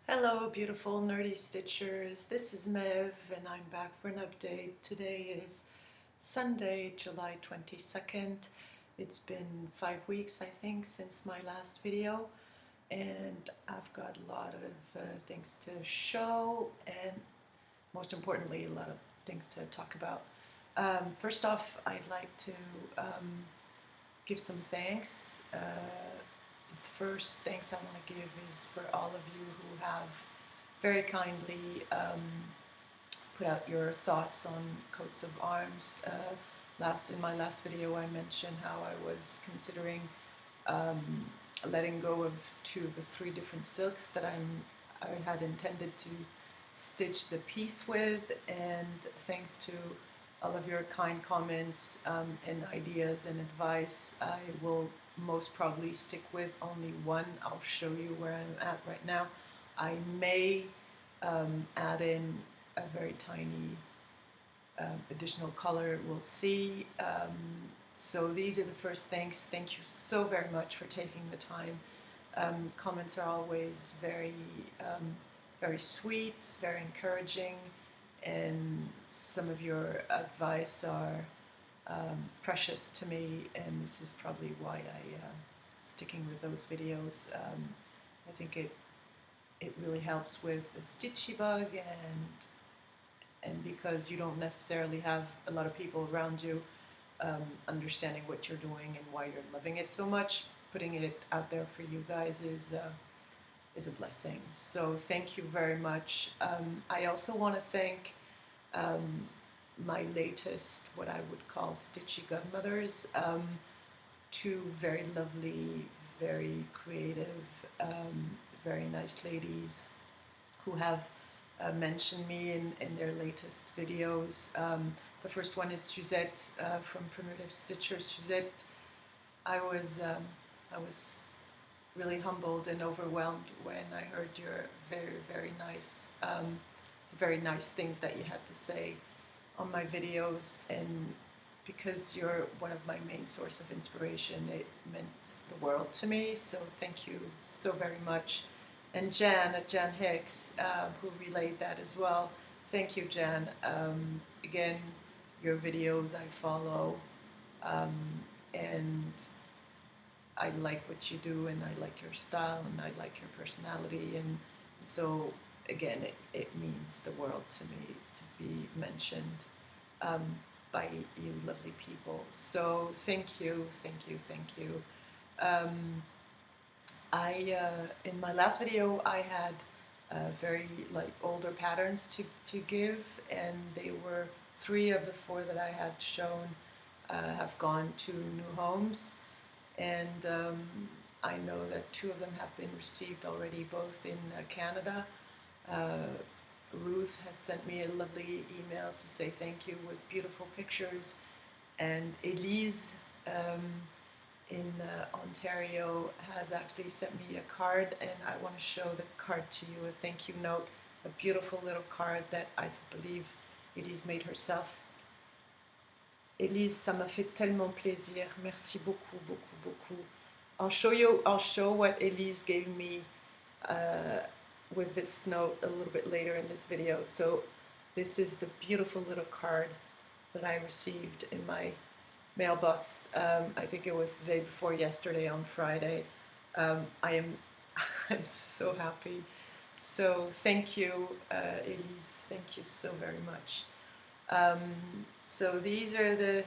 Hello beautiful nerdy stitchers, this is Mev and I'm back for an update. Today is Sunday, July 22nd. It's been 5 weeks I think since my last video and I've got a lot of things to show and most importantly a lot of things to talk about. First off, I'd like to give some thanks. The first thanks I want to give is for all of you who have very kindly put out your thoughts on coats of arms. In my last video I mentioned how I was considering letting go of 2 of the 3 different silks that I had intended to stitch the piece with, and thanks to all of your kind comments and ideas and advice, I will most probably stick with only one. I'll show you where I'm at right now. I may add in a very tiny additional color, we'll see. So these are the first things. Thank you so very much for taking the time. Comments are always very sweet, very encouraging, and some of your advice are precious to me, and this is probably why I'm sticking with those videos. I think it really helps with the stitchy bug, and because you don't necessarily have a lot of people around you understanding what you're doing and why you're loving it so much, putting it out there for you guys is a blessing. So thank you very much. I also want to thank my latest, what I would call stitchy godmothers, 2 very lovely, very creative, very nice ladies who have mentioned me in their latest videos. The first one is Suzette from Primitive Stitcher. Suzette, I was really humbled and overwhelmed when I heard your very nice things that you had to say on my videos, and because you're one of my main source of inspiration, it meant the world to me, so thank you so very much. And Jan at Jan Hicks, who relayed that as well, thank you, Jan. Again, your videos I follow, and I like what you do, and I like your style, and I like your personality, and so again, it means the world to me to be mentioned by you lovely people. So thank you. In my last video I had very older patterns to give, and they were 3 of the 4 that I had shown have gone to new homes, and I know that 2 of them have been received already, both in Canada. Ruth has sent me a lovely email to say thank you with beautiful pictures, and Elise in Ontario has actually sent me a card, and I want to show the card to you, a thank you note, a beautiful little card that I believe Elise made herself. Elise, ça m'a fait tellement plaisir. Merci beaucoup. I'll show what Elise gave me with this note a little bit later in this video. So this is the beautiful little card that I received in my mailbox. I think it was the day before yesterday, on Friday. I'm so happy. So thank you, Elise. Thank you so very much. So these are the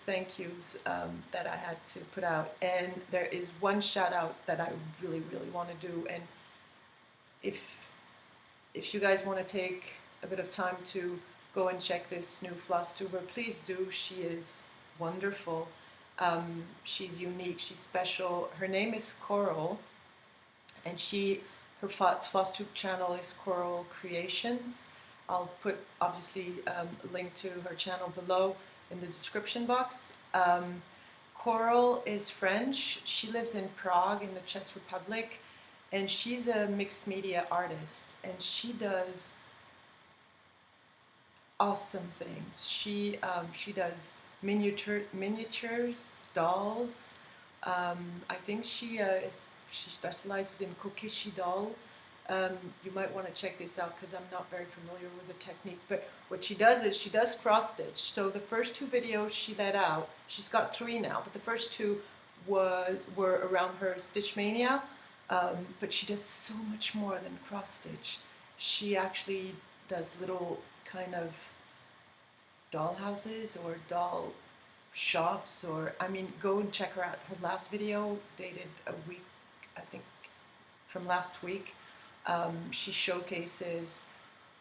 thank yous that I had to put out, and there is one shout out that I really want to do, and if you guys want to take a bit of time to go and check this new Flosstuber, please do. She is wonderful. She's unique. She's special. Her name is Coral, and her Flosstube channel is Coral Creations. I'll put obviously a link to her channel below in the description box. Coral is French. She lives in Prague in the Czech Republic, and she's a mixed media artist, and she does awesome things. She does miniatures, dolls. I think she specializes in kokishi doll. You might want to check this out because I'm not very familiar with the technique. But what she does is she does cross stitch. So the first 2 videos she let out, she's got 3 now, but the first 2 were around her stitch mania. But she does so much more than cross stitch. She actually does little kind of doll houses or doll shops, or I mean, go and check her out. Her last video dated a week, I think, from last week. She showcases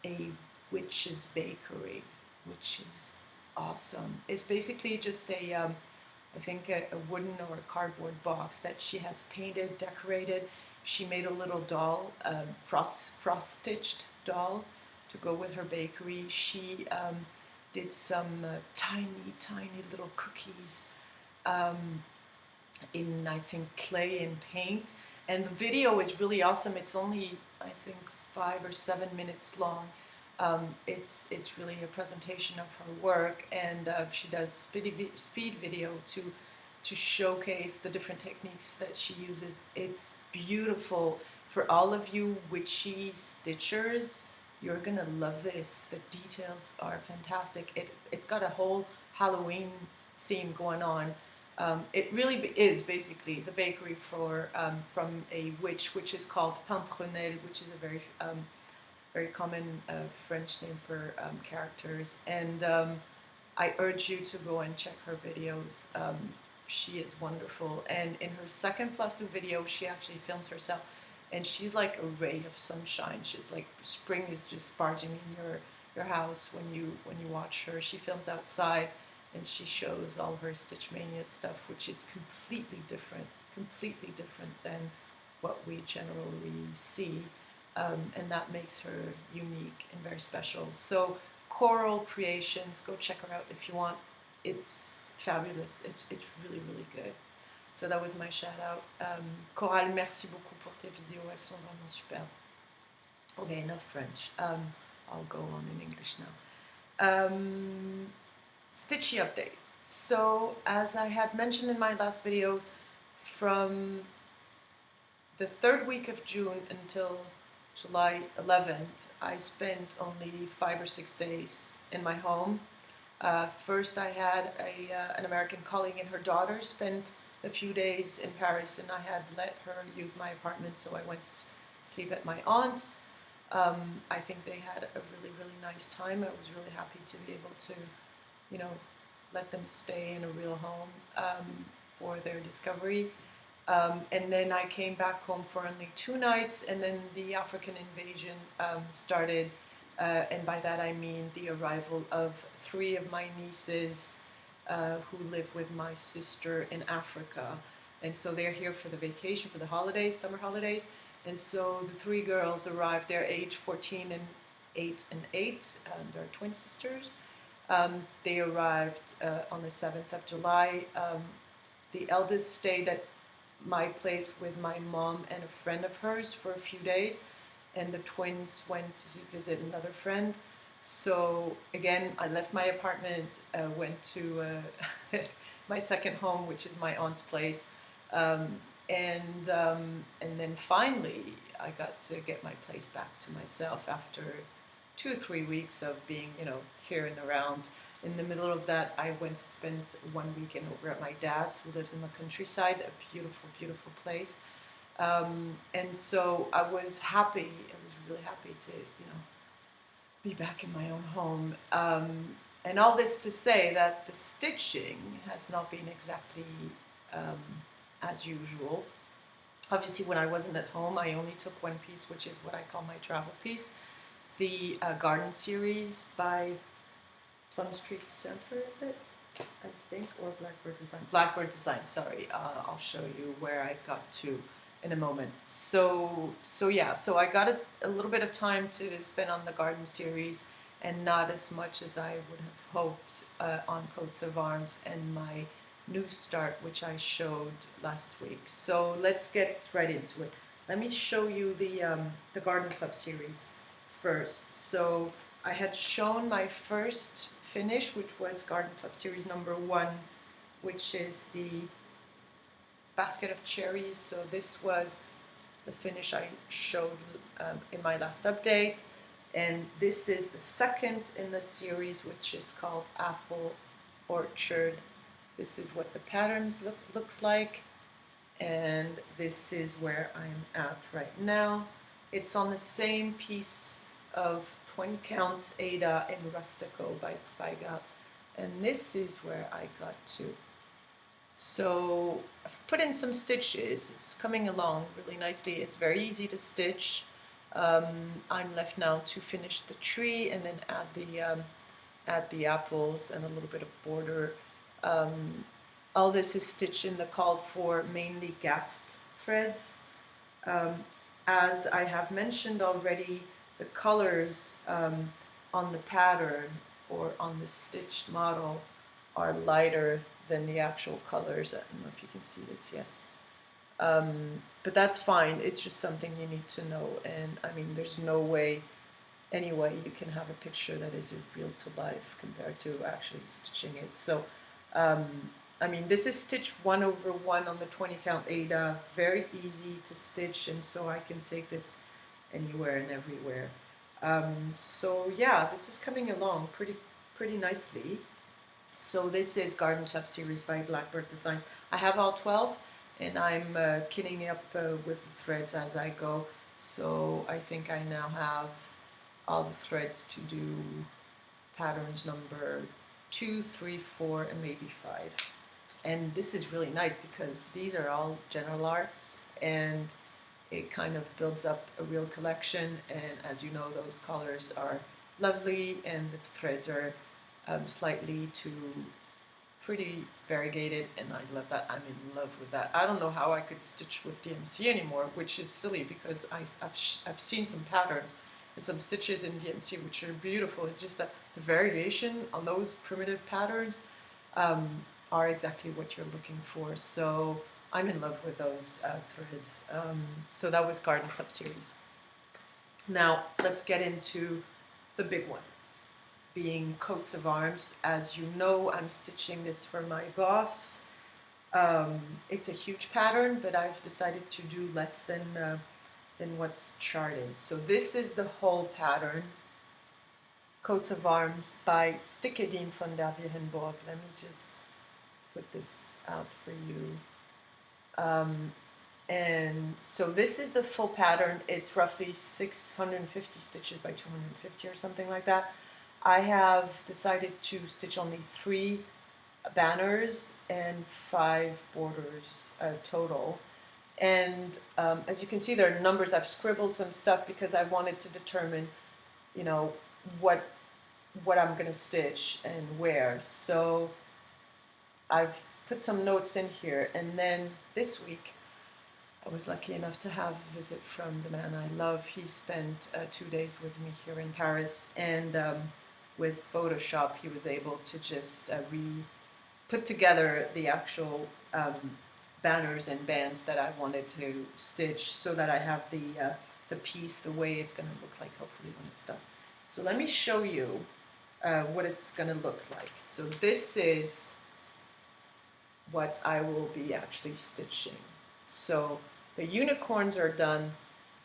a witch's bakery, which is awesome. It's basically just a, I think a wooden or a cardboard box that she has painted, decorated. She made a little doll, cross-stitched doll to go with her bakery. She did some tiny, tiny little cookies in, I think, clay and paint. And the video is really awesome. It's only, I think, 5 or 7 minutes long. It's really a presentation of her work, and she does speed video to showcase the different techniques that she uses. It's beautiful. For all of you witchy stitchers, you're gonna love this. The details are fantastic. It's got a whole Halloween theme going on. It really is basically the bakery for from a witch, which is called Pimprenelle, which is a very common French name for characters. And I urge you to go and check her videos. She is wonderful. And in her second Flosstube video, she actually films herself, and she's like a ray of sunshine. She's like, spring is just barging in your house when you watch her. She films outside, and she shows all her Stitch Mania stuff, which is completely different than what we generally see, and that makes her unique and very special. So Coral Creations, go check her out if you want. It's fabulous. It's really, really good. So that was my shout out. Coral, merci beaucoup pour tes vidéos. Elles sont vraiment super. Okay, enough French. I'll go on in English now. Stitchy update. So as I had mentioned in my last video, from the 3rd week of June until July 11th, I spent only 5 or 6 days in my home. First I had an American colleague and her daughter spent a few days in Paris, and I had let her use my apartment, so I went to sleep at my aunt's. I think they had a really, really nice time. I was really happy to be able to, you know, let them stay in a real home for their discovery. And then I came back home for only 2 nights, and then the African invasion started, and by that I mean the arrival of 3 of my nieces who live with my sister in Africa. And so they're here for the vacation, for the holidays, summer holidays. And so the 3 girls arrived. They're age 14 and 8 and 8. They're twin sisters. They arrived on the 7th of July. The eldest stayed at my place with my mom and a friend of hers for a few days, and the twins went to visit another friend. So again, I left my apartment, went to my second home, which is my aunt's place, and then finally I got to get my place back to myself after 2 or 3 weeks of being, you know, here and around. In the middle of that, I went to spend 1 weekend over at my dad's, who lives in the countryside, a beautiful, beautiful place. And so I was happy. I was really happy to, you know, be back in my own home. And all this to say that the stitching has not been exactly as usual. Obviously, when I wasn't at home, I only took 1 piece, which is what I call my travel piece. The garden series by Plum Street Center, is it? I think, or Blackbird Design. Blackbird Design, sorry. I'll show you where I got to in a moment. So yeah, so I got a little bit of time to spend on the garden series, and not as much as I would have hoped on Coats of Arms and my new start, which I showed last week. So let's get right into it. Let me show you the Garden Club series first. So I had shown my first finish, which was Garden Club series number 1, which is the basket of cherries. So this was the finish I showed in my last update. And this is the second in the series, which is called Apple Orchard. This is what the patterns looks like, and this is where I'm at right now. It's on the same piece of 20 count Ada in Rustico by Zweigart, and this is where I got to. So I've put in some stitches. It's coming along really nicely. It's very easy to stitch. I'm left now to finish the tree and then add the apples and a little bit of border. All this is stitched in the called for mainly gast threads. As I have mentioned already, the colors on the pattern or on the stitched model are lighter than the actual colors. I don't know if you can see this, yes. But that's fine, it's just something you need to know. And I mean, there's no way, anyway, you can have a picture that is real to life compared to actually stitching it. So, I mean, this is stitch 1/1 on the 20 count Ada, very easy to stitch, and so I can take this anywhere and everywhere. So yeah, this is coming along pretty nicely. So this is Garden Club series by Blackbird Designs. I have all 12, and I'm kitting up with the threads as I go. So I think I now have all the threads to do patterns number 2, 3, 4, and maybe 5. And this is really nice because these are all general arts, and it kind of builds up a real collection. And as you know, those colors are lovely, and the threads are slightly too pretty variegated, and I love that. I'm in love with that. I don't know how I could stitch with DMC anymore, which is silly because I've seen some patterns and some stitches in DMC which are beautiful. It's just that the variation on those primitive patterns are exactly what you're looking for. So I'm in love with those threads. So that was Garden Club series. Now let's get into the big one, being coats of arms. As you know, I'm stitching this for my boss. It's a huge pattern, but I've decided to do less than what's charted. So this is the whole pattern, Coats of Arms by Stickideen von der Wiehenburg. Let me just put this out for you. And so this is the full pattern. It's roughly 650 stitches by 250 or something like that. I have decided to stitch only 3 banners and 5 borders total. And as you can see, there are numbers. I've scribbled some stuff because I wanted to determine, you know, what I'm going to stitch and where. So I've put some notes in here. And then this week, I was lucky enough to have a visit from the man I love. He spent 2 days with me here in Paris, and with Photoshop, he was able to just put together the actual banners and bands that I wanted to stitch, so that I have the piece the way it's going to look like, hopefully, when it's done. So let me show you what it's going to look like. So this is what I will be actually stitching. So the unicorns are done,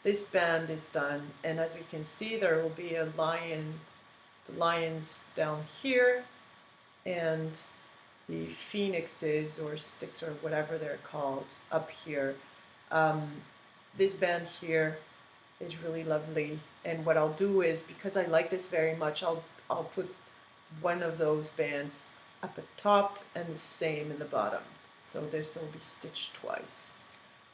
this band is done, and as you can see, there will be a lion, the lions down here, and the phoenixes or sticks or whatever they're called up here. This band here is really lovely, and what I'll do is, because I like this very much, I'll put one of those bands up at top and the same in the bottom. So this will be stitched twice.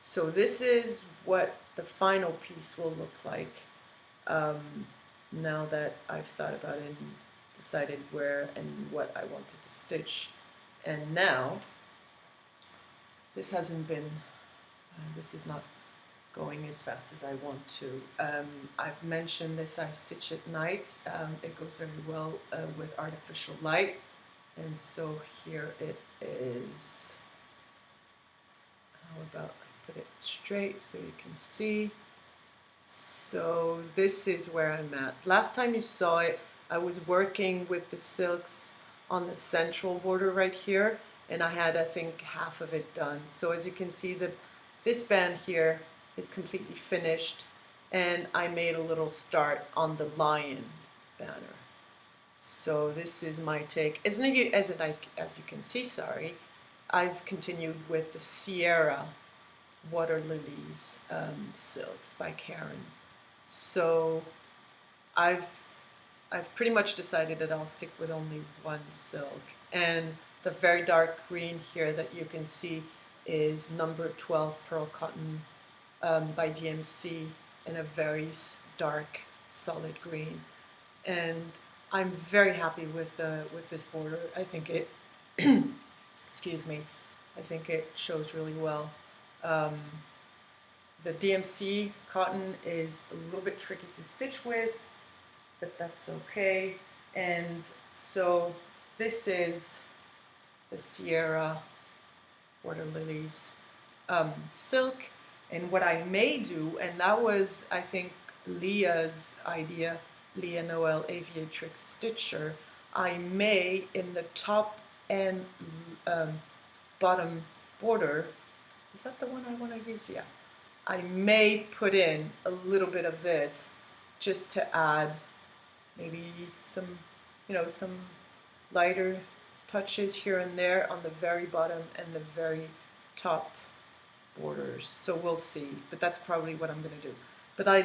So this is what the final piece will look like now that I've thought about it and decided where and what I wanted to stitch. And now, this hasn't been, this is not going as fast as I want to. I've mentioned this, I stitch at night. It goes very well with artificial light. And so here it is. How about I put it straight so you can see? So this is where I'm at. Last time you saw it, I was working with the silks on the central border right here, and I had, I think, half of it done. So as you can see, this band here is completely finished, and I made a little start on the lion banner. So this is my take. As you can see, sorry, I've continued with the Sierra Water Lilies silks by Karen. So I've pretty much decided that I'll stick with only one silk. And the very dark green here that you can see is number 12 Pearl Cotton by DMC in a very dark solid green. And I'm very happy with this border. I think it excuse me, I think it shows really well. The DMC cotton is a little bit tricky to stitch with, but that's okay. And so this is the Sierra Water Lilies silk. And what I may do, and that was, I think, Leah's idea, Leah Noel Aviatrix Stitcher, I may, in the top and bottom border, is that the one I want to use? Yeah. I may put in a little bit of this just to add maybe some, some lighter touches here and there on the very bottom and the very top borders. So we'll see, but that's probably what I'm going to do. But I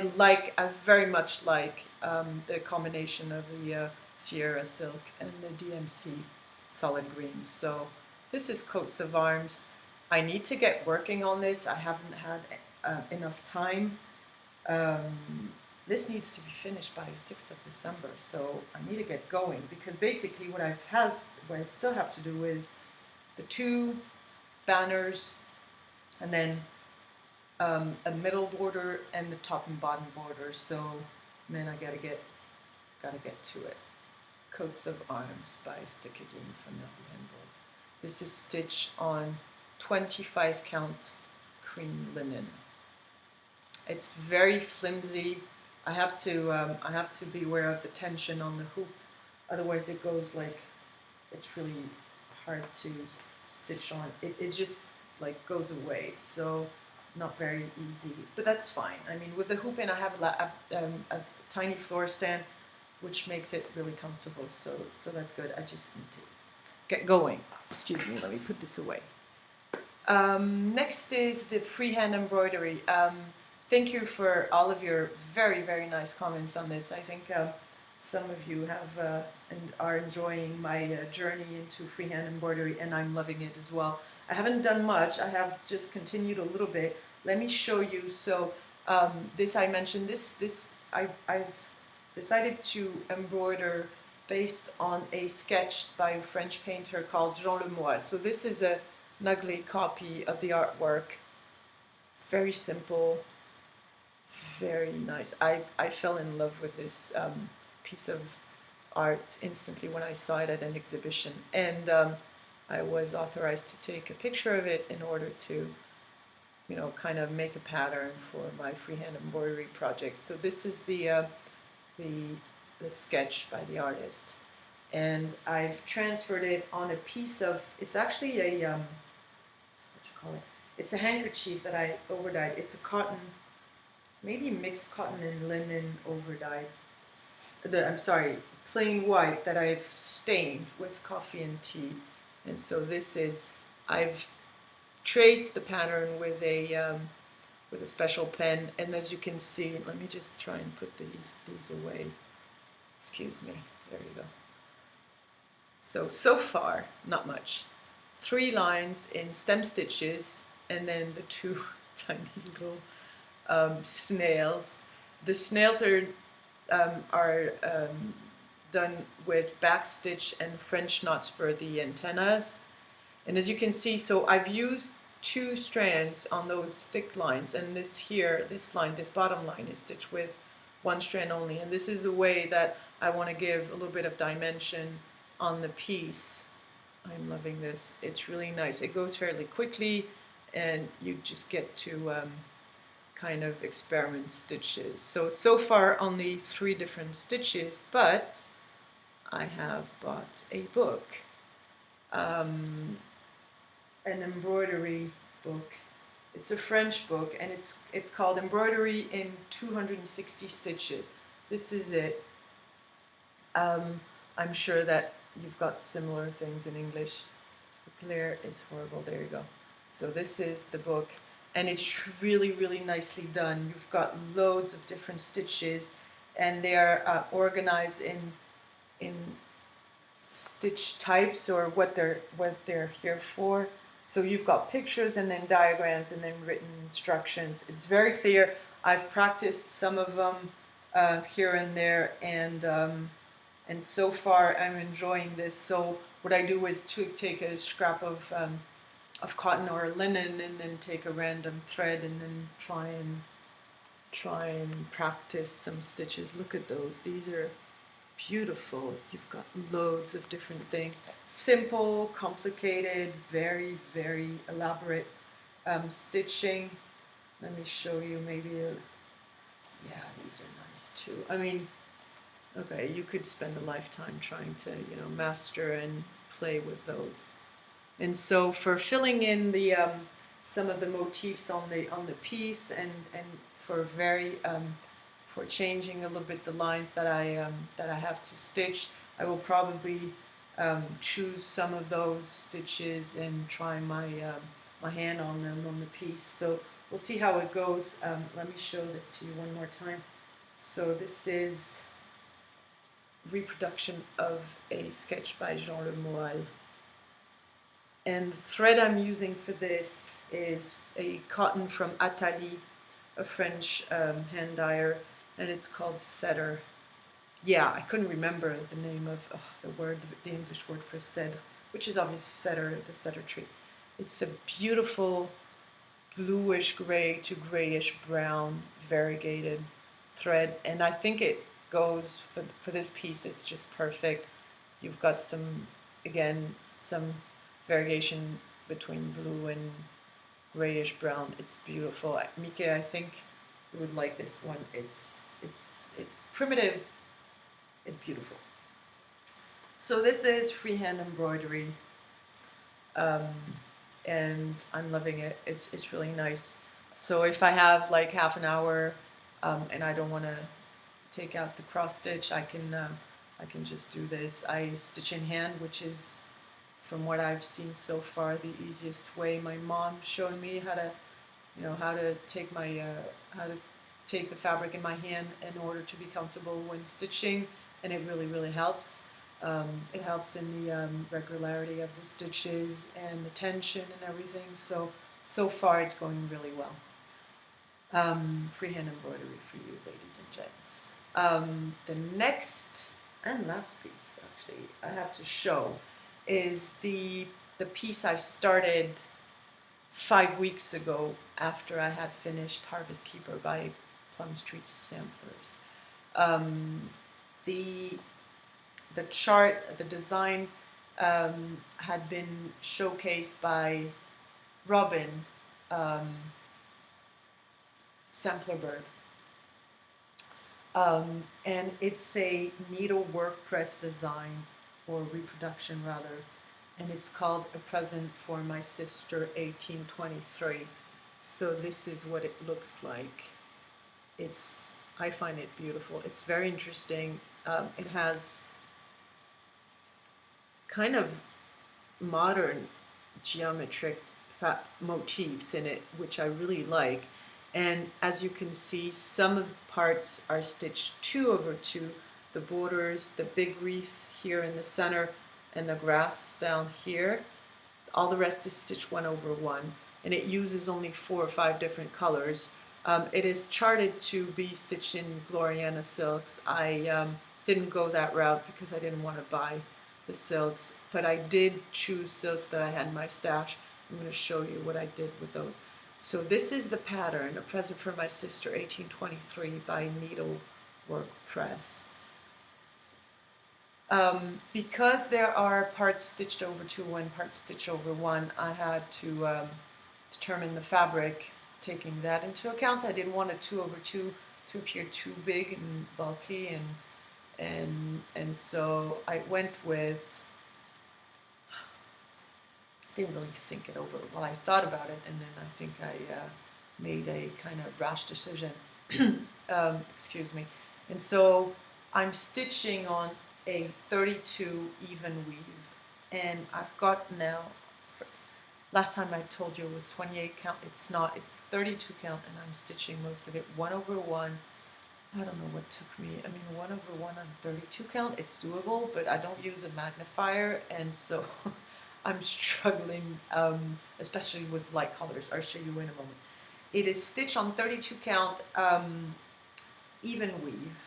very much like the combination of the Sierra silk and the DMC solid greens. So this is Coats of Arms. I need to get working on this. I haven't had enough time. This needs to be finished by 6th of December, so I need to get going, because basically what I still have to do is the 2 banners, and then a middle border and the top and bottom border. So man, I gotta get to it. Coats of Arms by Stickideen from Wiehenburg. This is stitched on 25 count cream linen. It's very flimsy. I have to be aware of the tension on the hoop, otherwise it goes like, it's really hard to stitch on. It just like goes away, so not very easy, but that's fine. I mean, with the hoop in, I have a tiny floor stand, which makes it really comfortable, so that's good. I just need to get going. Excuse me, let me put this away. Next is the freehand embroidery. Thank you for all of your very, very nice comments on this. I think some of you have and are enjoying my journey into freehand embroidery, and I'm loving it as well. I haven't done much. I have just continued a little bit. Let me show you. So this I mentioned. I've decided to embroider based on a sketch by a French painter called Jean Lemoyne. So this is an ugly copy of the artwork. Very simple. Very nice. I fell in love with this piece of art instantly when I saw it at an exhibition, and I was authorized to take a picture of it in order to, kind of make a pattern for my freehand embroidery project. So this is the sketch by the artist, and I've transferred it on a piece of. It's actually a what you call it? It's a handkerchief that I overdyed. It's a cotton. Maybe mixed cotton and linen overdyed. I'm sorry, plain white that I've stained with coffee and tea. And so this is, I've traced the pattern with a special pen, and as you can see, let me just try and put these away. Excuse me. There you go. So far, not much. 3 lines in stem stitches, and then the 2 tiny little snails. The snails are done with backstitch and French knots for the antennas. And as you can see, so I've used 2 strands on those thick lines, and this bottom line is stitched with 1 strand only. And this is the way that I want to give a little bit of dimension on the piece. I'm loving this. It's really nice. It goes fairly quickly, and you just get to kind of experiment stitches. So far only 3 different stitches, but I have bought a book, an embroidery book It's a French book, and it's called Embroidery in 260 Stitches. This is it. I'm sure that you've got similar things in English. The glare is horrible. There you go. So this is the book, and it's really, really nicely done. You've got loads of different stitches, and they are organized in stitch types, or what they're here for. So you've got pictures and then diagrams and then written instructions. It's very clear. I've practiced some of them here and there, and so far I'm enjoying this. So what I do is to take a scrap of cotton or linen, and then take a random thread, and then try and practice some stitches. Look at those. These are beautiful. You've got loads of different things. Simple, complicated, very, very elaborate stitching. Let me show you maybe yeah, these are nice too. I mean, okay, you could spend a lifetime trying to, master and play with those. And so for filling in the some of the motifs on the piece, and for for changing a little bit the lines that I have to stitch, I will probably choose some of those stitches and try my hand on them on the piece. So we'll see how it goes. Let me show this to you one more time. So this is reproduction of a sketch by Jean Le Moal. And the thread I'm using for this is a cotton from Atali, a French hand dyer, and it's called Setter. Yeah, I couldn't remember the name of the English word for cedre, which is obviously setter, the setter tree. It's a beautiful bluish gray to grayish brown variegated thread, and I think it goes for this piece. It's just perfect. You've got some variegation between blue and grayish brown. It's beautiful. Mike, I think you would like this one. It's primitive and beautiful. So this is freehand embroidery, and I'm loving it. It's really nice. So if I have like half an hour and I don't want to take out the cross stitch, I can just do this. I stitch in hand, which is, from what I've seen so far, the easiest way. My mom showed me how to take the fabric in my hand in order to be comfortable when stitching, and it really, really helps. It helps in the regularity of the stitches and the tension and everything. So far it's going really well. Freehand embroidery for you, ladies and gents. The next and last piece, actually, I have to show is the piece I started 5 weeks ago after I had finished Harvest Keeper by Plum Street Samplers. The chart, the design had been showcased by Robin, Sampler Bird. And it's a needlework press design, or reproduction rather, and it's called A Present for My Sister 1823. So this is what it looks like. I find it beautiful. It's very interesting. It has kind of modern geometric motifs in it, which I really like. And as you can see, some of the parts are stitched 2/2, the borders, the big wreath here in the center, and the grass down here. All the rest is stitched 1/1, and it uses only 4 or 5 different colors. It is charted to be stitched in Gloriana silks. I didn't go that route because I didn't want to buy the silks, but I did choose silks that I had in my stash. I'm going to show you what I did with those. So this is the pattern, A Present for My Sister 1823 by Needlework Press. Because there are parts stitched over 2 and parts stitched over 1, I had to determine the fabric, taking that into account. I didn't want a 2/2 to appear too big and bulky, and so I went with didn't really think it over. Well, I thought about it, and then I think I made a kind of rash decision. Excuse me. And so I'm stitching on a 32 even weave, and I've got now, last time I told you it was 28 count, it's not, it's 32 count, and I'm stitching most of it 1/1. I don't know what took me, I mean 1/1 on 32 count, it's doable, but I don't use a magnifier, and so I'm struggling, especially with light colors. I'll show you in a moment. It is stitched on 32 count, even weave.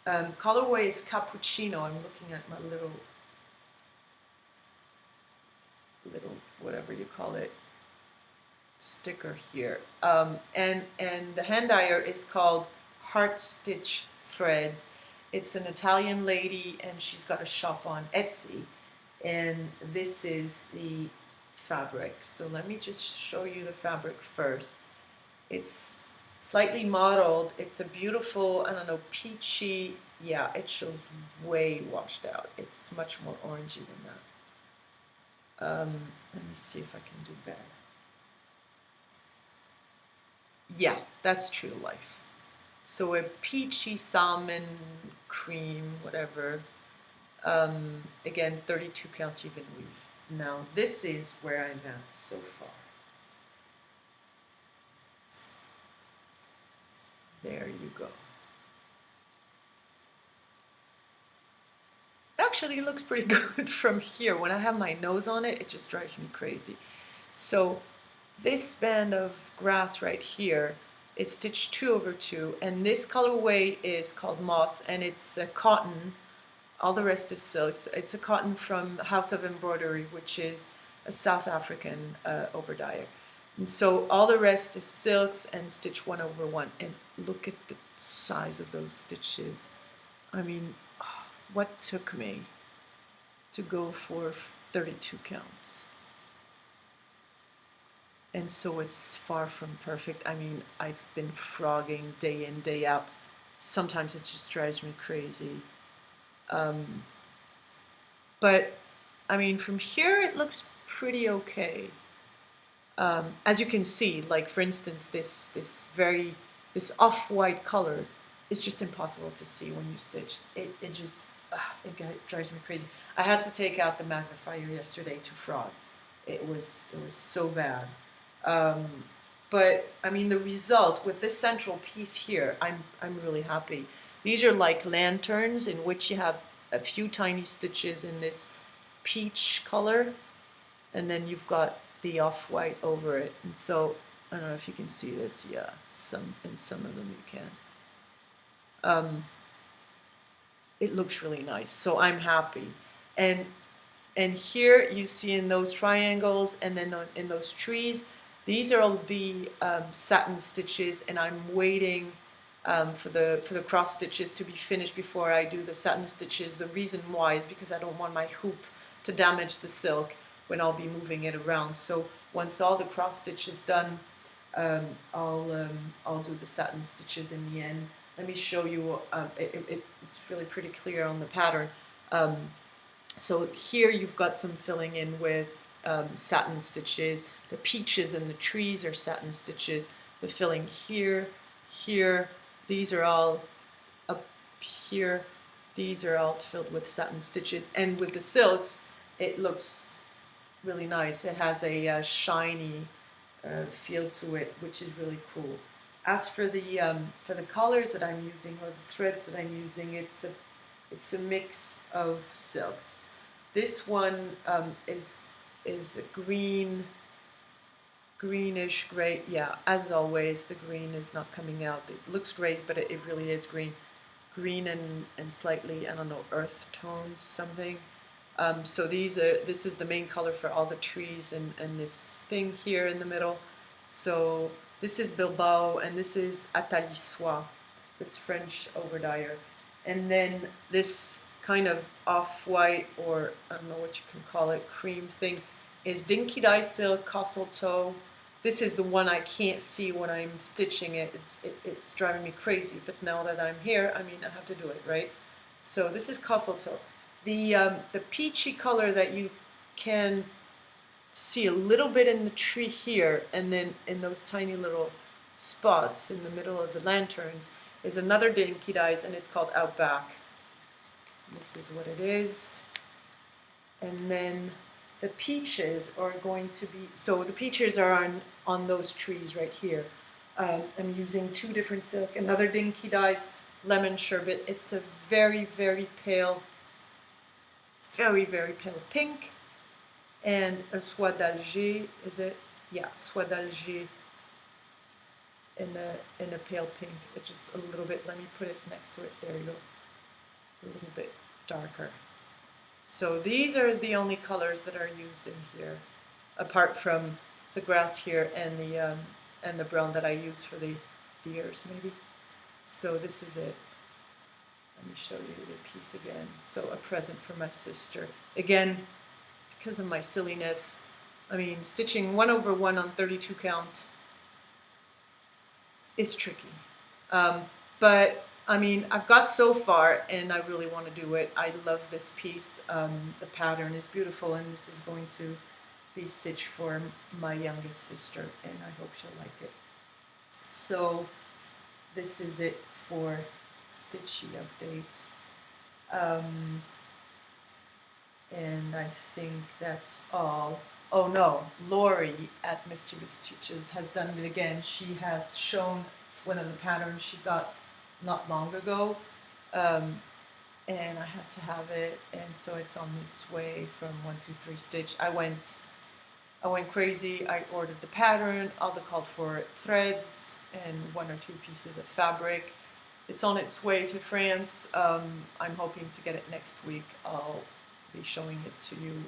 Colorway is cappuccino. I'm looking at my little whatever you call it sticker here, and the hand dyer is called Heart Stitch Threads. It's an Italian lady, and she's got a shop on Etsy, and this is the fabric. So let me just show you the fabric first. It's slightly mottled. It's a beautiful, I don't know, peachy, yeah, it shows way washed out. It's much more orangey than that. Let me see if I can do better. Yeah, that's true to life. So a peachy salmon cream, whatever. Again, 32 count even weave. Now this is where I'm at so far. There you go. Actually, it looks pretty good from here. When I have my nose on it, it just drives me crazy. So this band of grass right here is stitched 2/2, and this colorway is called moss, and it's a cotton. All the rest is silks. It's a cotton from House of Embroidery, which is a South African overdyer. And so all the rest is silks and stitch 1/1. And look at the size of those stitches. I mean, what took me to go for 32 counts? And so it's far from perfect. I mean, I've been frogging day in, day out. Sometimes it just drives me crazy. But I mean, from here it looks pretty okay. As you can see, like for instance, this off-white color is just impossible to see when you stitch. It drives me crazy. I had to take out the magnifier yesterday to frog. It was so bad. But I mean, the result with this central piece here, I'm really happy. These are like lanterns in which you have a few tiny stitches in this peach color, and then you've got the off-white over it. And so I don't know if you can see this. Yeah, in some of them you can. It looks really nice, so I'm happy. And here you see in those triangles, and then in those trees, these are all be satin stitches, and I'm waiting for the cross stitches to be finished before I do the satin stitches. The reason why is because I don't want my hoop to damage the silk when I'll be moving it around. So once all the cross stitch is done, I'll do the satin stitches in the end. Let me show you. It's really pretty clear on the pattern. So here you've got some filling in with satin stitches. The peaches and the trees are satin stitches. The filling here, these are all up here. These are all filled with satin stitches. And with the silks, it looks really nice. It has a shiny feel to it, which is really cool. As for the colors that I'm using, or the threads that I'm using, it's a mix of silks. This one is a greenish gray. Yeah, as always, the green is not coming out. It looks great, but it really is green and slightly, I don't know, earth toned something. So this is the main color for all the trees, and this thing here in the middle. So this is Bilbao, and this is Atalissois, this French overdyer. And then this kind of off-white, or I don't know what you can call it, cream thing, is Dinky Dye Silk Cosselto. This is the one I can't see when I'm stitching it. It's driving me crazy, but now that I'm here, I mean, I have to do it, right? So this is Cosselto. The peachy color that you can see a little bit in the tree here, and then in those tiny little spots in the middle of the lanterns is another dinky dies, and it's called Outback. This is what it is. And then the peaches are going to be, so the peaches are on those trees right here. I'm using 2 different silk, another dinky dyes, lemon sherbet. It's a very, very pale pink, and a soie d'Alger, is it? Yeah, soie d'Alger in a pale pink. It's just a little bit, let me put it next to it, there you go, a little bit darker. So these are the only colors that are used in here, apart from the grass here and the brown that I use for the ears maybe. So this is it. Let me show you the piece again. So a present for my sister. Again, because of my silliness, I mean, stitching 1/1 on 32 count is tricky. But I mean, I've got so far, and I really want to do it. I love this piece. The pattern is beautiful, and this is going to be stitched for my youngest sister, and I hope she'll like it. So this is it for stitchy updates. And I think that's all. Oh no, Lori at Mischievous Stitches has done it again. She has shown one of the patterns she got not long ago, and I had to have it, and so it's on its way from 123 Stitch. I went crazy. I ordered the pattern, all the called for threads, and 1 or 2 pieces of fabric. It's on its way to France. I'm hoping to get it next week. I'll be showing it to you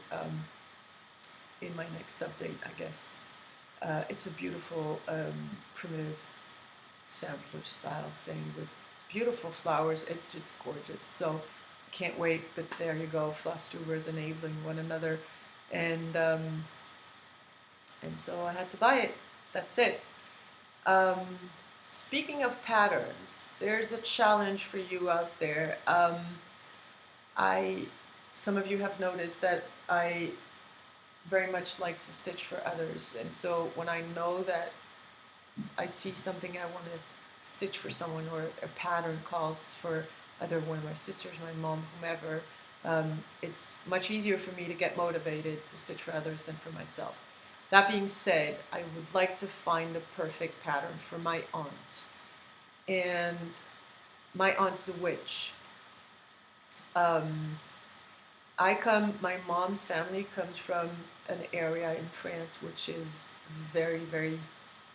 in my next update, I guess. It's a beautiful primitive sampler style thing with beautiful flowers. It's just gorgeous. So I can't wait. But there you go. Flosstubers enabling one another, and so I had to buy it. That's it. Speaking of patterns, there's a challenge for you out there. Some of you have noticed that I very much like to stitch for others, and so when I know that I see something I want to stitch for someone, or a pattern calls for either one of my sisters, my mom, whomever, it's much easier for me to get motivated to stitch for others than for myself. That being said, I would like to find the perfect pattern for my aunt. And my aunt's a witch. My mom's family comes from an area in France which is very, very,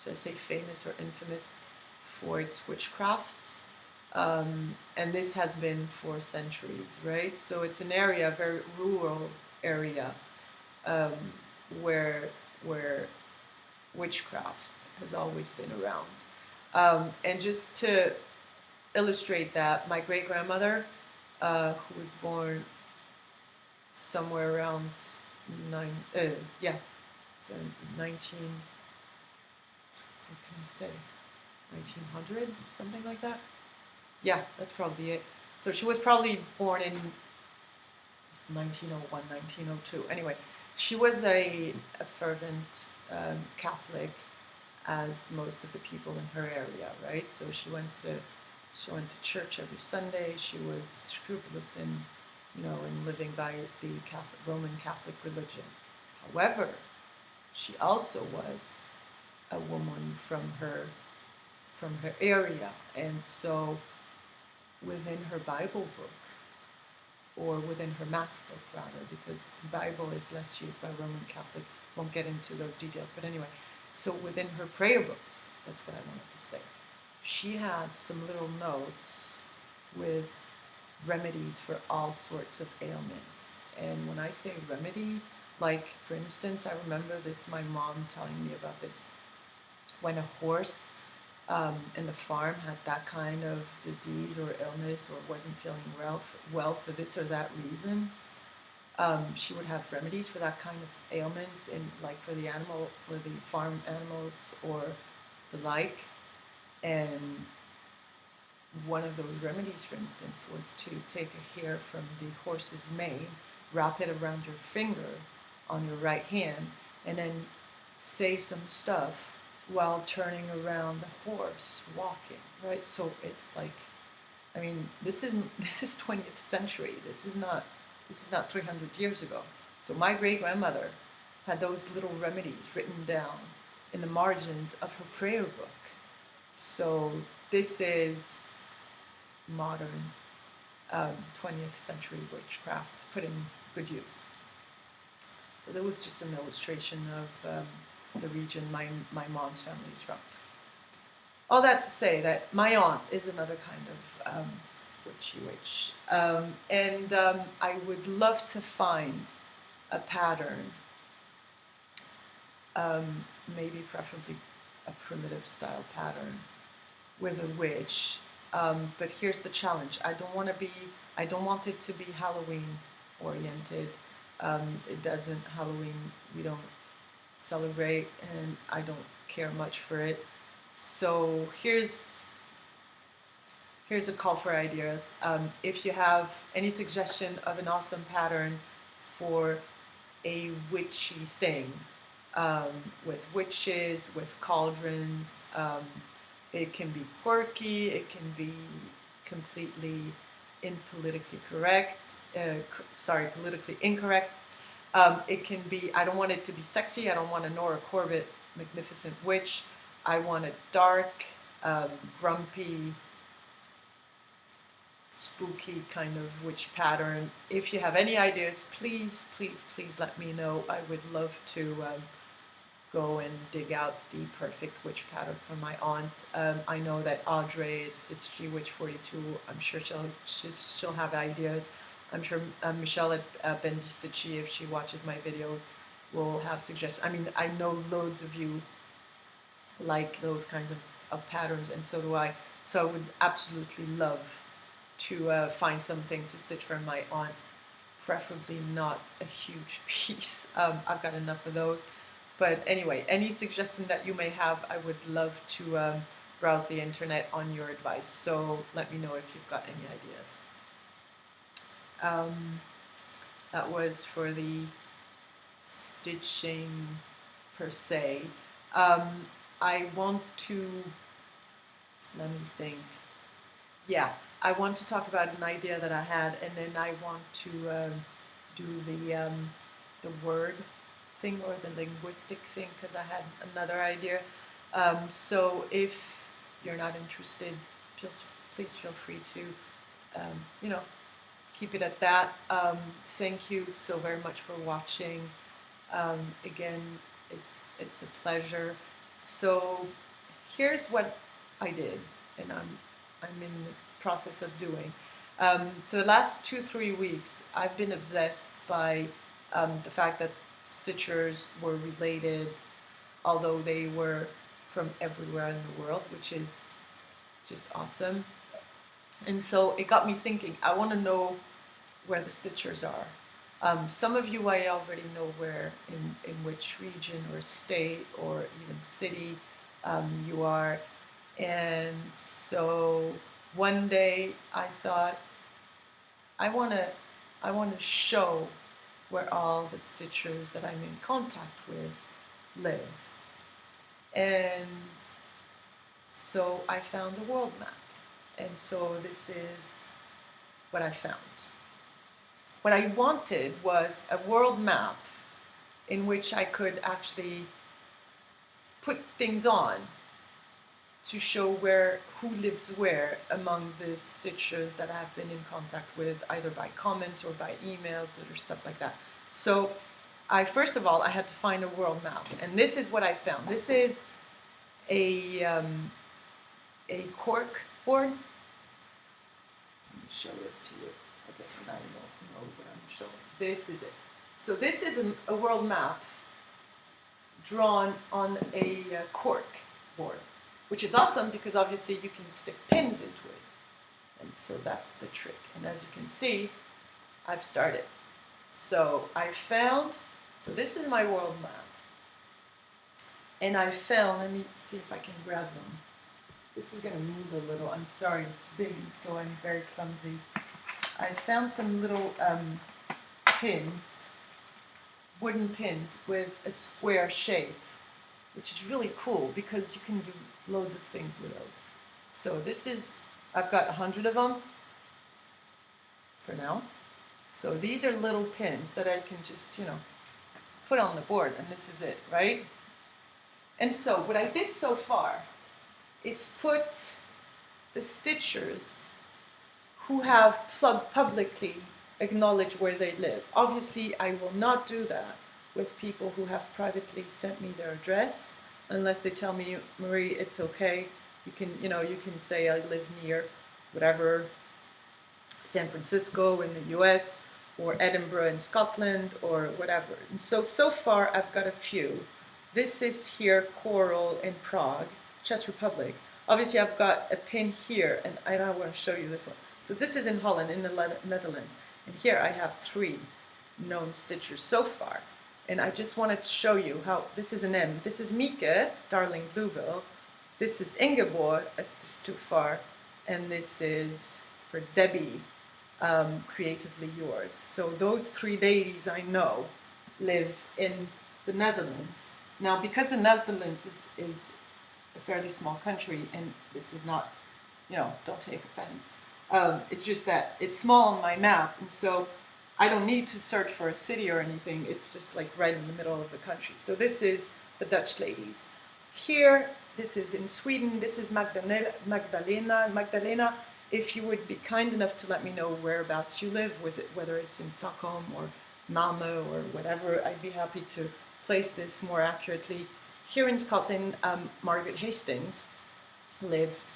should I say famous or infamous for its witchcraft. And this has been for centuries, right? So it's an area, a very rural area, where witchcraft has always been around. And just to illustrate that, my great-grandmother, who was born somewhere around 19, what can I say, 1900, something like that? Yeah, that's probably it. So she was probably born in 1901, 1902. Anyway, she was a fervent Catholic, as most of the people in her area, right? So she went to church every Sunday. She was scrupulous in living by the Roman Catholic religion. However, she also was a woman from her area, and so within her Bible book, or within her Mass book rather, because the Bible is less used by Roman Catholic, won't get into those details, but anyway, so within her prayer books, that's what I wanted to say, she had some little notes with remedies for all sorts of ailments. And when I say remedy, like for instance, I remember my mom telling me about this, when a horse in the farm had that kind of disease or illness, or wasn't feeling well for this or that reason, she would have remedies for that kind of ailments, in like for the farm animals or the like. And one of those remedies, for instance, was to take a hair from the horse's mane, wrap it around your finger on your right hand, and then say some stuff while turning around the horse walking, right? So it's like, I mean, this is 20th century. This is not 300 years ago. So my great grandmother had those little remedies written down in the margins of her prayer book. So this is modern 20th century witchcraft put in good use. So that was just an illustration of the region my mom's family is from. All that to say that my aunt is another kind of witchy witch. And I would love to find a pattern, maybe preferably a primitive style pattern with a witch. But here's the challenge. I don't want it to be Halloween oriented. Halloween, we don't celebrate, and I don't care much for it. So here's a call for ideas. If you have any suggestion of an awesome pattern for a witchy thing, with witches, with cauldrons, it can be quirky, it can be completely politically incorrect. It can be, I don't want it to be sexy, I don't want a Nora Corbett magnificent witch. I want a dark, grumpy, spooky kind of witch pattern. If you have any ideas, please, please, please let me know. I would love to go and dig out the perfect witch pattern for my aunt. I know that Audrey at Stitchy Witch 42, I'm sure she'll have ideas. I'm sure Michelle at Bendy Stitchy, if she watches my videos, will have suggestions. I mean, I know loads of you like those kinds of patterns, and so do I. So I would absolutely love to find something to stitch for my aunt, preferably not a huge piece. I've got enough of those. But anyway, any suggestion that you may have, I would love to browse the internet on your advice. So let me know if you've got any ideas. That was for the stitching per se. I want to, let me think. Yeah, I want to talk about an idea that I had, and then I want to do the word thing or the linguistic thing, because I had another idea. So if you're not interested, just please feel free to, keep it at that. Thank you so very much for watching. Again, it's a pleasure. So here's what I did, and I'm in the process of doing. For the last 2-3 weeks, I've been obsessed by the fact that stitchers were related, although they were from everywhere in the world, which is just awesome. And so it got me thinking, I want to know where the stitchers are. Some of you I already know where, in which region or state or even city you are. And so one day I thought, I want to show where all the stitchers that I'm in contact with live. And so I found a world map. And so this is what I found. What I wanted was a world map in which I could actually put things on to show who lives where among the stitchers that I've been in contact with, either by comments or by emails or stuff like that. So first of all, I had to find a world map, and this is what I found. This is a cork board. Let me show this to you. Okay, I don't know what I'm showing. This is it. So this is a world map drawn on a cork board, which is awesome because obviously you can stick pins into it. And so that's the trick. And as you can see, I've started. So so this is my world map. And I found, let me see if I can grab them. This is going to move a little. I'm sorry, it's big, so I'm very clumsy. I found some little pins wooden pins with a square shape, which is really cool because you can do loads of things with those. So this is, I've got 100 of them for now. So these are little pins that I can just, you know, put on the board, and this is it, right? And so what I did so far is put the stitchers who have publicly acknowledged where they live. Obviously, I will not do that with people who have privately sent me their address, unless they tell me, Marie, it's okay. You can, you know, you can say I live near whatever, San Francisco in the US, or Edinburgh in Scotland, or whatever. And so far I've got a few. This is here, Coral in Prague, Czech Republic. Obviously I've got a pin here, and I don't want to show you this one. But this is in Holland, in the Netherlands. And here I have 3 known stitchers so far. And I just wanted to show you how, this is an M. This is Mieke, Darling Bluebill. This is Ingeborg, as this is too far. And this is for Debbie, Creatively Yours. So those 3 ladies I know live in the Netherlands. Now, because the Netherlands is a fairly small country, and this is not, you know, don't take offense. It's just that it's small on my map, and so I don't need to search for a city or anything. It's just like right in the middle of the country. So this is the Dutch ladies. Here, this is in Sweden. This is Magdalena. Magdalena, if you would be kind enough to let me know whereabouts you live, whether it's in Stockholm or Malmö or whatever, I'd be happy to place this more accurately. Here in Scotland, Margaret Hastings lives.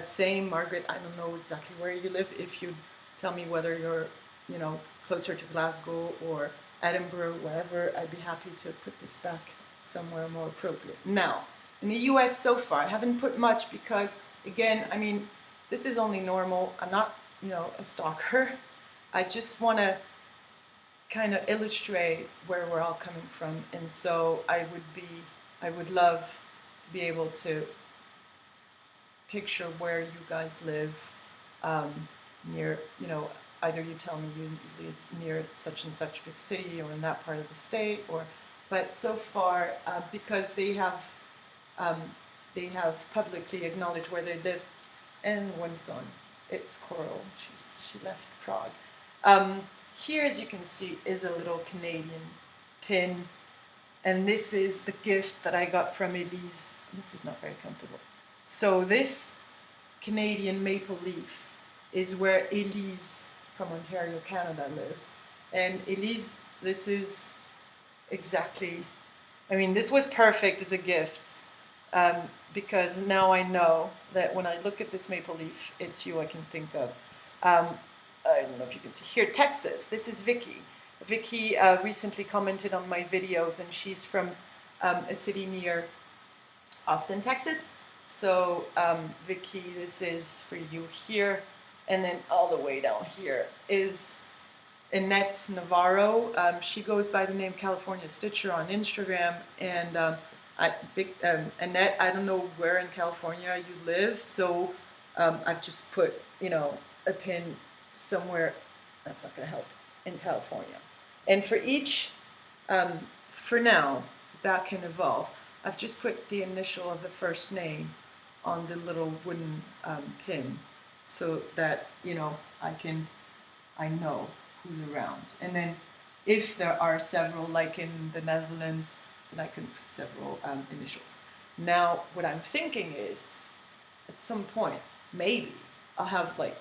Same, Margaret, I don't know exactly where you live. If you tell me whether you're, you know, closer to Glasgow or Edinburgh, whatever, I'd be happy to put this back somewhere more appropriate. Now, in the US so far, I haven't put much because, again, I mean, this is only normal. I'm not, you know, a stalker. I just want to kind of illustrate where we're all coming from, and so I would love to be able to picture where you guys live, near, you know, either you tell me you live near such and such big city or in that part of the state, or, but so far, because they have publicly acknowledged where they live, and one's gone. It's Coral. She left Prague. Here, as you can see, is a little Canadian pin, and this is the gift that I got from Elise. This is not very comfortable. So this Canadian maple leaf is where Elise from Ontario, Canada lives. And Elise, this is exactly, I mean, this was perfect as a gift, because now I know that when I look at this maple leaf, it's you I can think of. I don't know if you can see here, Texas. This is Vicky. Vicky recently commented on my videos, and she's from a city near Austin, Texas. So Vicky, this is for you here. And then all the way down here is Annette Navarro. She goes by the name California Stitcher on Instagram. And Annette, I don't know where in California you live, so I've just put, you know, a pin somewhere, that's not going to help, in California. And for each, for now, that can evolve, I've just put the initial of the first name on the little wooden pin, so that, you know, I know who's around. And then if there are several, like in the Netherlands, then I can put several initials. Now, what I'm thinking is, at some point, maybe I'll have like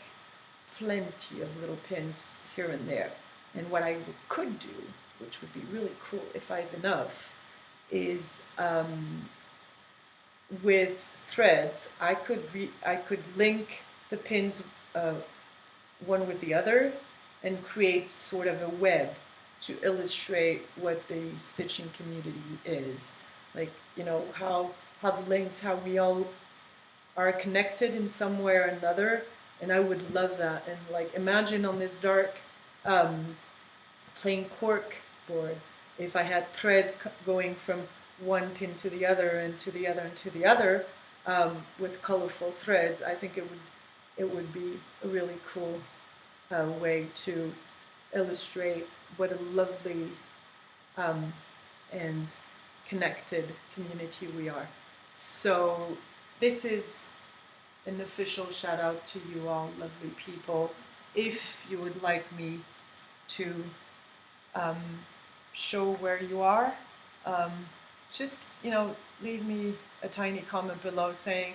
plenty of little pins here and there. And what I could do, which would be really cool if I have enough, is with threads, I could link the pins one with the other and create sort of a web to illustrate what the stitching community is. Like, you know, how the links, how we all are connected in some way or another. And I would love that. And like, imagine on this dark plain cork board, if I had threads going from one pin to the other and to the other and to the other, with colorful threads, I think it would be a really cool way to illustrate what a lovely and connected community we are. So this is an official shout out to you all lovely people. If you would like me to show where you are, um, just, leave me a tiny comment below saying,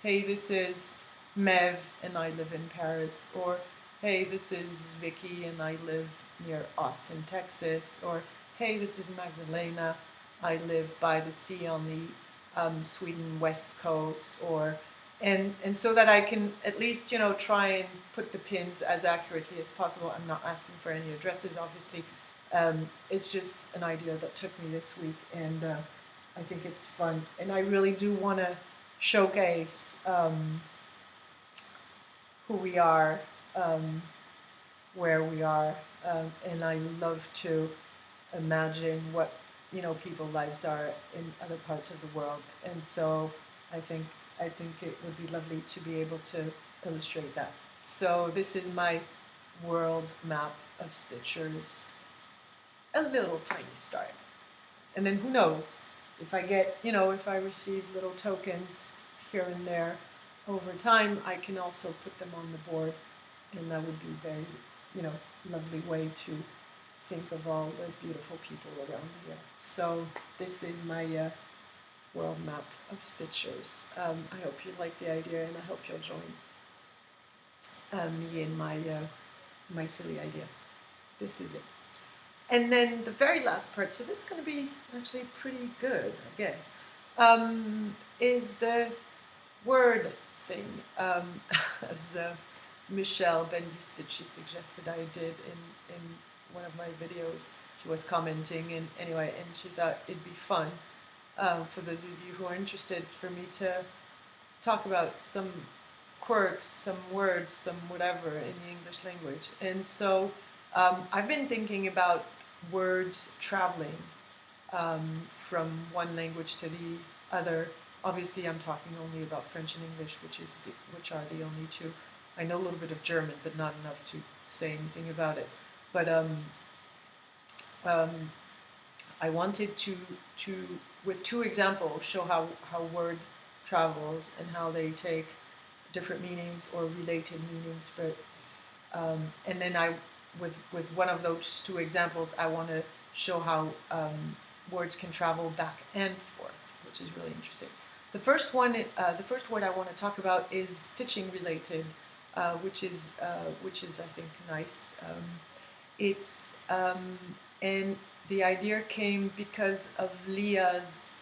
hey, this is Mev and I live in Paris, or hey, this is Vicky and I live near Austin, Texas, or hey, this is Magdalena, I live by the sea on the Sweden west coast, or and so that I can at least try and put the pins as accurately as possible. I'm not asking for any addresses, obviously. It's just an idea that took me this week, and I think it's fun, and I really do want to showcase who we are, where we are, and I love to imagine what people's lives are in other parts of the world, and so I think it would be lovely to be able to illustrate that. So this is my world map of stitchers, a little tiny start, and then who knows if I get if I receive little tokens here and there over time, I can also put them on the board, and that would be very lovely way to think of all the beautiful people around here. So this is my world map of stitchers. I hope you like the idea, and I hope you'll join me in my silly idea. This is it. And then the very last part, so this is going to be actually pretty good, I guess, is the word thing, as Michelle Bendy-Stitchy suggested I did in one of my videos. She was commenting, and anyway, and she thought it'd be fun, for those of you who are interested, for me to talk about some quirks, some words, some whatever in the English language. And so I've been thinking about words traveling from one language to the other. Obviously, I'm talking only about French and English, which are the only two. I know a little bit of German, but not enough to say anything about it. But I wanted to with two examples, show how word travels and how they take different meanings or related meanings. But and then with one of those two examples, I want to show how words can travel back and forth, which is really interesting. The first word I want to talk about is stitching related, which is I think nice. And the idea came because of Leah's,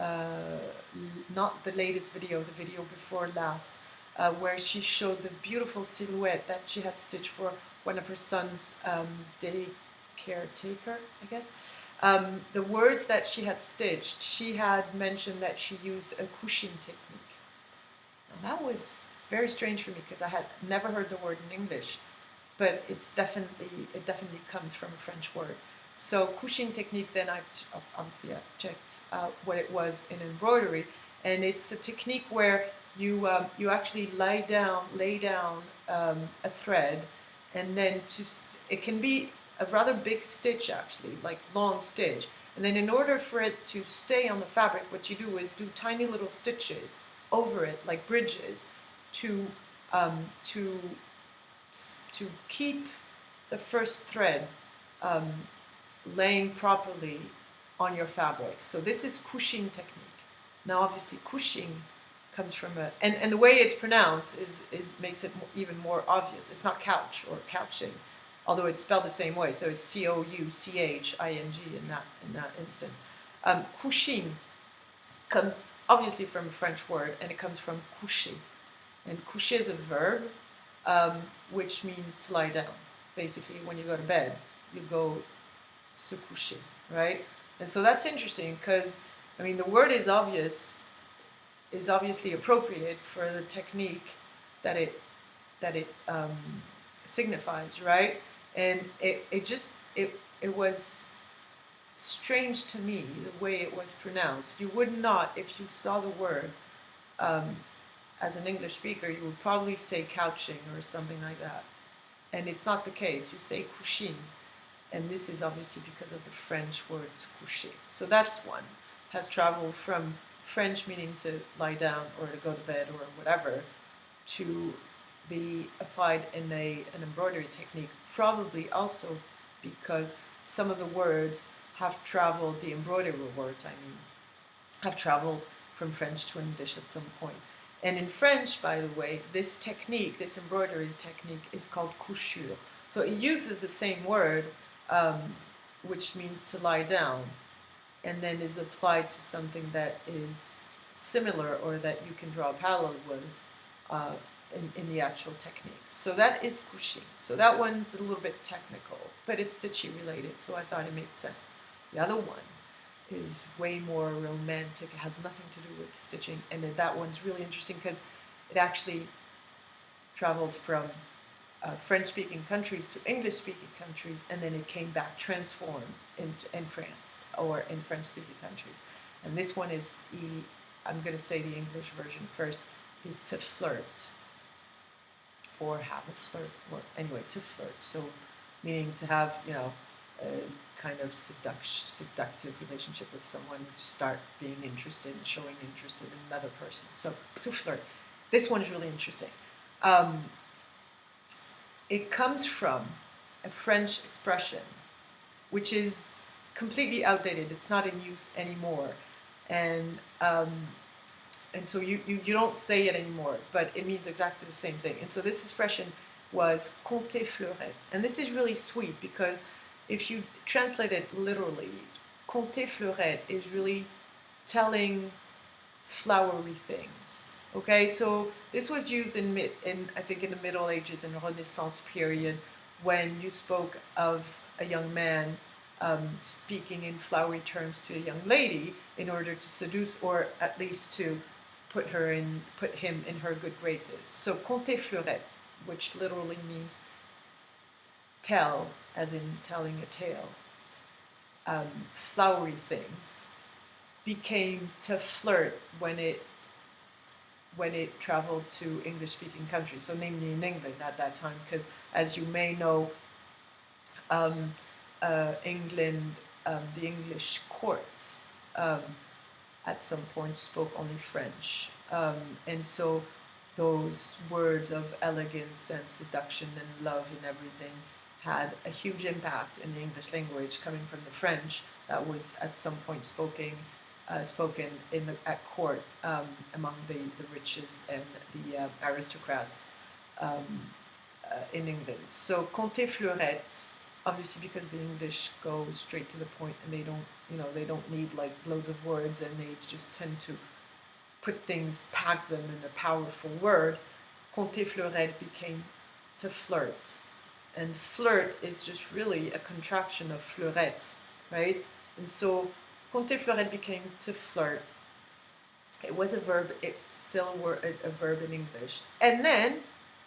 not the latest video, the video before last, where she showed the beautiful silhouette that she had stitched for one of her son's day caretaker, I guess. The words that she had stitched, she had mentioned that she used a couching technique. Now that was very strange for me because I had never heard the word in English, but it definitely comes from a French word. So couching technique, then I checked what it was in embroidery, and it's a technique where you actually lay down a thread, and then it can be a rather big stitch, actually, like long stitch. And then in order for it to stay on the fabric, what you do is do tiny little stitches over it, like bridges, to keep the first thread laying properly on your fabric. So this is couching technique. Now, obviously, couching comes from and the way it's pronounced makes it even more obvious. It's not couch or couching, although it's spelled the same way. So it's C-O-U-C-H-I-N-G in that instance. Couching comes obviously from a French word, and it comes from coucher. And coucher is a verb, which means to lie down. Basically, when you go to bed, you go se coucher, right? And so that's interesting because, I mean, the word is obviously appropriate for the technique that it signifies, right? And it was strange to me the way it was pronounced. You would not, if you saw the word as an English speaker, you would probably say couching or something like that. And it's not the case. You say couching. And this is obviously because of the French word coucher. So that's one, has traveled from French meaning to lie down or to go to bed or whatever, to be applied in an embroidery technique, probably also because some of the words have traveled, the embroidery words I mean, have traveled from French to English at some point. And in French, by the way, this technique, this embroidery technique, is called couture. So it uses the same word, which means to lie down, and then is applied to something that is similar or that you can draw a parallel with in the actual technique. So that is couching. So that one's a little bit technical, but it's stitchy related, so I thought it made sense. The other one is way more romantic. It has nothing to do with stitching, and then that one's really interesting because it actually traveled from French-speaking countries to English-speaking countries, and then it came back transformed in France or in French-speaking countries. And this one is, I'm going to say the English version first, is to flirt or have a flirt, or anyway, to flirt. So meaning to have, you know, a kind of seductive relationship with someone, to start being interested and showing interest in another person. So to flirt. This one is really interesting. It comes from a French expression, which is completely outdated. It's not in use anymore. And so you don't say it anymore, but it means exactly the same thing. And so this expression was compter fleurette. And this is really sweet because if you translate it literally, compter fleurette is really telling flowery things. Okay, so this was used in I think in the Middle Ages and Renaissance period, when you spoke of a young man speaking in flowery terms to a young lady in order to seduce, or at least to put him in her good graces. So compter fleurette, which literally means tell, as in telling a tale, flowery things, became to flirt when it traveled to English-speaking countries, so namely in England at that time, because as you may know, England, the English court at some point spoke only French, and so those words of elegance and seduction and love and everything had a huge impact in the English language coming from the French that was at some point spoken at court among the riches and the aristocrats in England. So compter fleurette, obviously because the English go straight to the point and they don't need like loads of words, and they just tend to pack them in a powerful word. Compter fleurette became to flirt, and flirt is just really a contraction of fleurette, right? And so compter fleurette became to flirt. It was a verb, it's still a verb in English. And then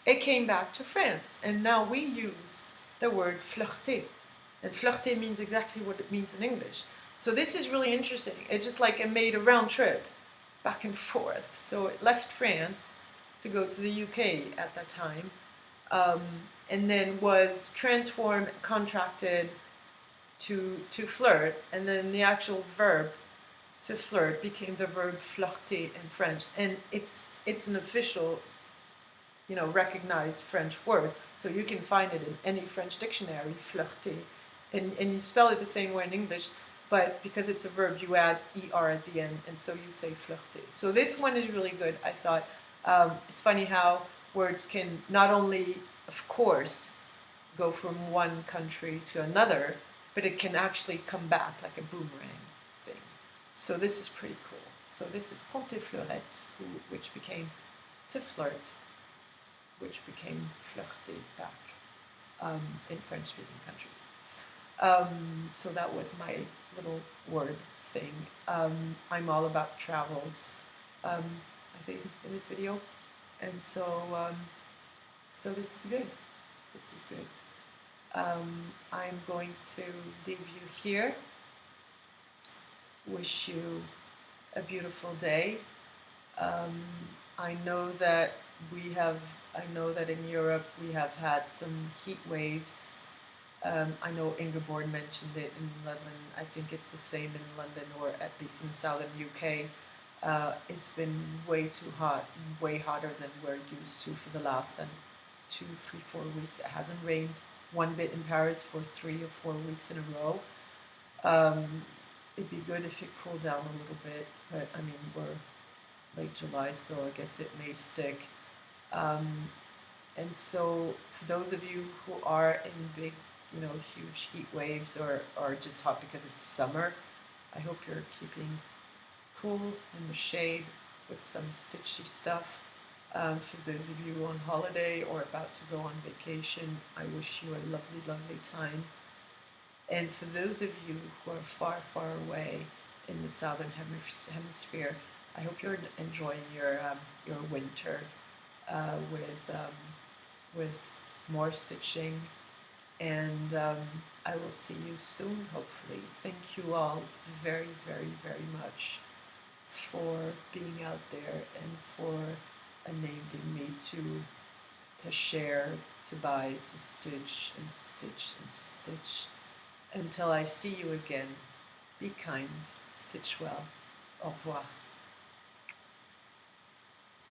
it came back to France, and now we use the word flirter. And flirter means exactly what it means in English. So this is really interesting. It's just like it made a round trip back and forth. So it left France to go to the UK at that time, and then was transformed, contracted to flirt, and then the actual verb to flirt became the verb flirter in French, and it's an official, recognized French word, so you can find it in any French dictionary, flirter, and you spell it the same way in English, but because it's a verb, you add er at the end, and so you say flirter. So this one is really good, I thought. It's funny how words can not only, of course, go from one country to another, but it can actually come back like a boomerang thing. So this is pretty cool. So this is compter fleurette, which became to flirt, which became flirter back in French-speaking countries. So that was my little word thing. I'm all about travels, I think, in this video, and so this is good. This is good. I'm going to leave you here. Wish you a beautiful day. I know that in Europe we have had some heat waves I know Ingeborg mentioned it in London. I think it's the same in London, or at least in the southern UK. It's been way too hot, way hotter than we're used to for the last 2, 3, 4 weeks. It hasn't rained one bit in Paris for 3 or 4 weeks in a row. It'd be good if it cooled down a little bit, but I mean, we're late July, so I guess it may stick. And so for those of you who are in big, huge heat waves, or are just hot because it's summer, I hope you're keeping cool in the shade with some stitchy stuff. For those of you on holiday or about to go on vacation, I wish you a lovely, lovely time. And for those of you who are far, far away in the southern hemisphere, I hope you're enjoying your winter with more stitching. And I will see you soon, hopefully. Thank you all very, very, very much for being out there and for enabling me to share, to buy, to stitch, and to stitch, and to stitch. Until I see you again, be kind, stitch well. Au revoir.